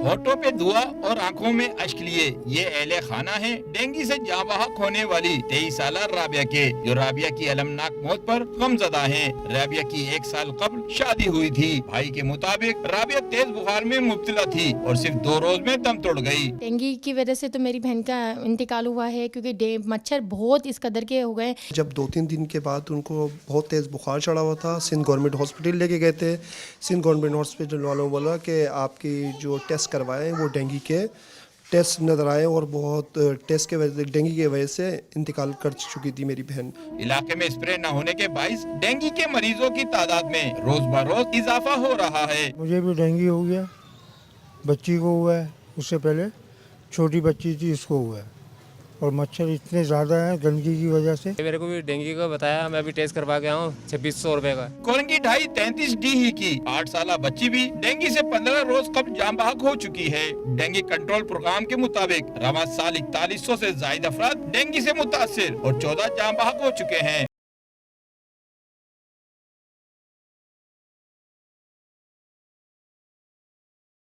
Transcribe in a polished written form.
होठों पे दुआ और आंखों में अश्क लिए ये अहले खाना है डेंगू से जाँ बहक होने वाली 23 साल राबिया के, जो राबिया की अलमनाक मौत पर गमज़दा हैं। राबिया की 1 साल कबल शादी हुई थी। भाई के मुताबिक राबिया तेज बुखार में मुब्तला थी और सिर्फ 2 रोज में दम तोड़ गई। डेंगू की वजह से तो मेरी बहन का इंतकाल हुआ है, क्योंकि मच्छर बहुत इस कदर के हो गए। जब 2-3 दिन के बाद उनको बहुत तेज़ बुखार चढ़ा हुआ था, सिंध गवर्नमेंट हॉस्पिटल लेके गए थे। सिंध गवर्नमेंट हॉस्पिटल वालों ने बोला कि आपकी जो टेस्ट करवाए वो डेंगू के टेस्ट नज़र आए और बहुत टेस्ट के वजह से डेंगू की वजह से इंतकाल कर चुकी थी मेरी बहन। इलाके में स्प्रे न होने के बाइस डेंगू के मरीजों की तादाद में रोज ब रोज इजाफा हो रहा है। मुझे भी डेंगू हो गया, बच्ची को हुआ है, उससे पहले छोटी बच्ची थी उसको हुआ है, और मच्छर इतने ज़्यादा हैं गंदगी की वजह से। मेरे को भी डेंगू का बताया, मैं अभी टेस्ट करवा के आया हूँ 2600 रुपए का। कोरंगी 2.5-33 डी ही की 8 साल बच्ची भी डेंगू से 15 रोज कब जाँ बहक हो चुकी है। डेंगू कंट्रोल प्रोग्राम के मुताबिक रवा साल 4100 से ज्यादा अफराद डेंगू से मुतासिर और 14 जाँ बहक हो चुके हैं।